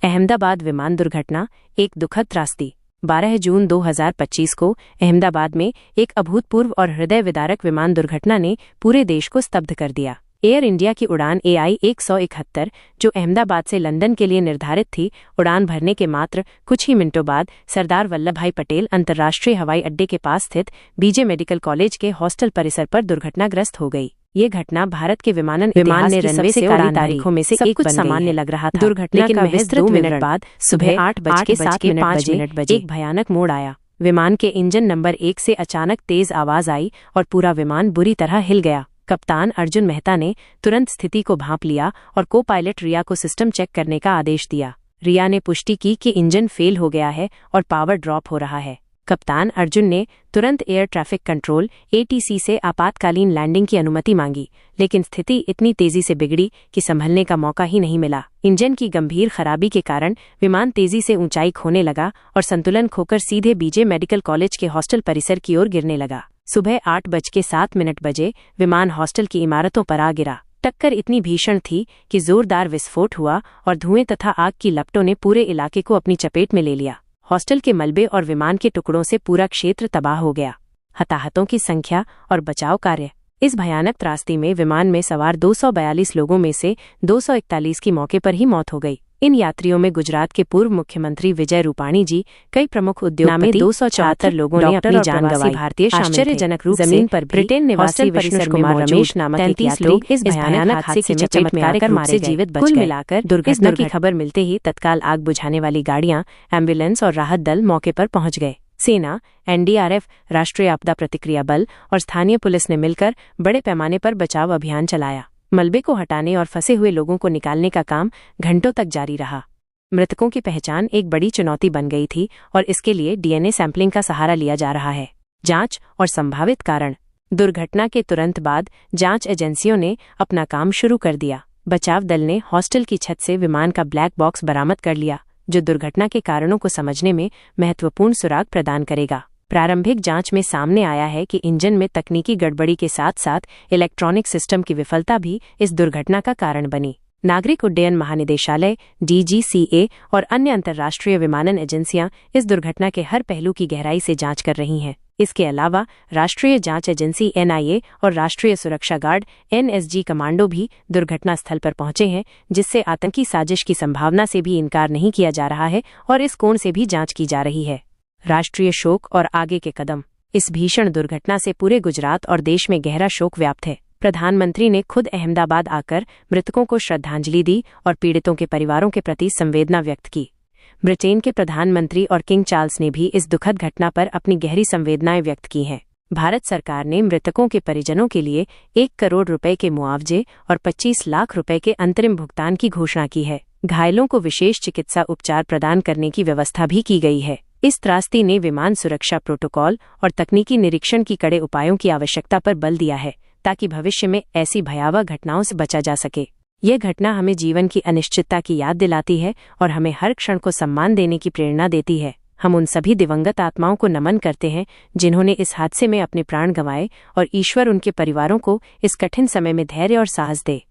अहमदाबाद विमान दुर्घटना, एक दुखद त्रासदी। 12 जून 2025 को अहमदाबाद में एक अभूतपूर्व और हृदय विदारक विमान दुर्घटना ने पूरे देश को स्तब्ध कर दिया। एयर इंडिया की उड़ान AI 171, जो अहमदाबाद से लंदन के लिए निर्धारित थी, उड़ान भरने के मात्र कुछ ही मिनटों बाद सरदार वल्लभ भाई पटेल अंतर्राष्ट्रीय हवाई अड्डे के पास स्थित BJ मेडिकल कॉलेज के हॉस्टल परिसर पर दुर्घटनाग्रस्त हो गई। ये घटना भारत के विमान ने रनवे से उड़ान तारीखों में से एक कुछ सामान्य लग रहा था। दुर्घटना का विस्तृत 2 मिनट बाद सुबह 8:07 बजे एक भयानक मोड़ आया। विमान के इंजन नंबर 1 से अचानक तेज आवाज आई और पूरा विमान बुरी तरह हिल गया। कप्तान अर्जुन मेहता ने तुरंत स्थिति को भांप लिया और को पायलट रिया को सिस्टम चेक करने का आदेश दिया। रिया ने पुष्टि की कि इंजन फेल हो गया है और पावर ड्रॉप हो रहा है। कप्तान अर्जुन ने तुरंत एयर ट्रैफिक कंट्रोल ATC से आपातकालीन लैंडिंग की अनुमति मांगी, लेकिन स्थिति इतनी तेजी से बिगड़ी कि संभलने का मौका ही नहीं मिला। इंजन की गंभीर खराबी के कारण विमान तेजी से ऊंचाई खोने लगा और संतुलन खोकर सीधे BJ मेडिकल कॉलेज के हॉस्टल परिसर की ओर गिरने लगा। सुबह 8:07 बजे विमान हॉस्टल की इमारतों पर आ गिरा। टक्कर इतनी भीषण थी कि जोरदार विस्फोट हुआ और धुएं तथा आग की लपटों ने पूरे इलाके को अपनी चपेट में ले लिया। हॉस्टल के मलबे और विमान के टुकड़ों से पूरा क्षेत्र तबाह हो गया। हताहतों की संख्या और बचाव कार्य। इस भयानक त्रासदी में विमान में सवार 242 लोगों में से 241 की मौके पर ही मौत हो गई। इन यात्रियों में गुजरात के पूर्व मुख्यमंत्री विजय रूपाणी जी, कई प्रमुख उद्योगपति, 274 लोगों ने अपनी जान गंवाई। भारतीय आश्चर्यजनक रूप जमीन पर ब्रिटेन निवासी विष्णु कुमार रमेश नामक 33 लोग इस भयानक हादसे की चपेट में आकर मारे गए। जीवित बच गए। कुल मिलाकर दुर्घटना की खबर मिलते ही तत्काल आग बुझाने वाली गाड़ियां, एम्बुलेंस और राहत दल मौके पर पहुंच गए। सेना, NDRF, राष्ट्रीय आपदा प्रतिक्रिया बल और स्थानीय पुलिस ने मिलकर बड़े पैमाने पर बचाव अभियान चलाया। मलबे को हटाने और फंसे हुए लोगों को निकालने का काम घंटों तक जारी रहा। मृतकों की पहचान एक बड़ी चुनौती बन गई थी और इसके लिए DNA सैंपलिंग का सहारा लिया जा रहा है। जांच और संभावित कारण। दुर्घटना के तुरंत बाद जांच एजेंसियों ने अपना काम शुरू कर दिया। बचाव दल ने हॉस्टल की छत से विमान का ब्लैक बॉक्स बरामद कर लिया, जो दुर्घटना के कारणों को समझने में महत्वपूर्ण सुराग प्रदान करेगा। प्रारंभिक जांच में सामने आया है कि इंजन में तकनीकी गड़बड़ी के साथ साथ इलेक्ट्रॉनिक सिस्टम की विफलता भी इस दुर्घटना का कारण बनी। नागरिक उड्डयन महानिदेशालय DGCA और अन्य अंतर्राष्ट्रीय विमानन एजेंसियां इस दुर्घटना के हर पहलू की गहराई से जांच कर रही हैं। इसके अलावा राष्ट्रीय जांच एजेंसी NIA और राष्ट्रीय सुरक्षा गार्ड NSG कमांडो भी दुर्घटना स्थल पर पहुंचे हैं, जिससे आतंकी साजिश की संभावना से भी इनकार नहीं किया जा रहा है और इस कोण से भी जांच की जा रही है। राष्ट्रीय शोक और आगे के कदम। इस भीषण दुर्घटना से पूरे गुजरात और देश में गहरा शोक व्याप्त है। प्रधानमंत्री ने खुद अहमदाबाद आकर मृतकों को श्रद्धांजलि दी और पीड़ितों के परिवारों के प्रति संवेदना व्यक्त की। ब्रिटेन के प्रधानमंत्री और किंग चार्ल्स ने भी इस दुखद घटना पर अपनी गहरी संवेदनाएं व्यक्त की हैं। भारत सरकार ने मृतकों के परिजनों के लिए 1 करोड़ रुपए के मुआवजे और 25 लाख रुपए के अंतरिम भुगतान की घोषणा की है। घायलों को विशेष चिकित्सा उपचार प्रदान करने की व्यवस्था भी की गई है। इस त्रासदी ने विमान सुरक्षा प्रोटोकॉल और तकनीकी निरीक्षण की कड़े उपायों की आवश्यकता पर बल दिया है, ताकि भविष्य में ऐसी भयावह घटनाओं से बचा जा सके। यह घटना हमें जीवन की अनिश्चितता की याद दिलाती है और हमें हर क्षण को सम्मान देने की प्रेरणा देती है। हम उन सभी दिवंगत आत्माओं को नमन करते हैं जिन्होंने इस हादसे में अपने प्राण गंवाए, और ईश्वर उनके परिवारों को इस कठिन समय में धैर्य और साहस दे।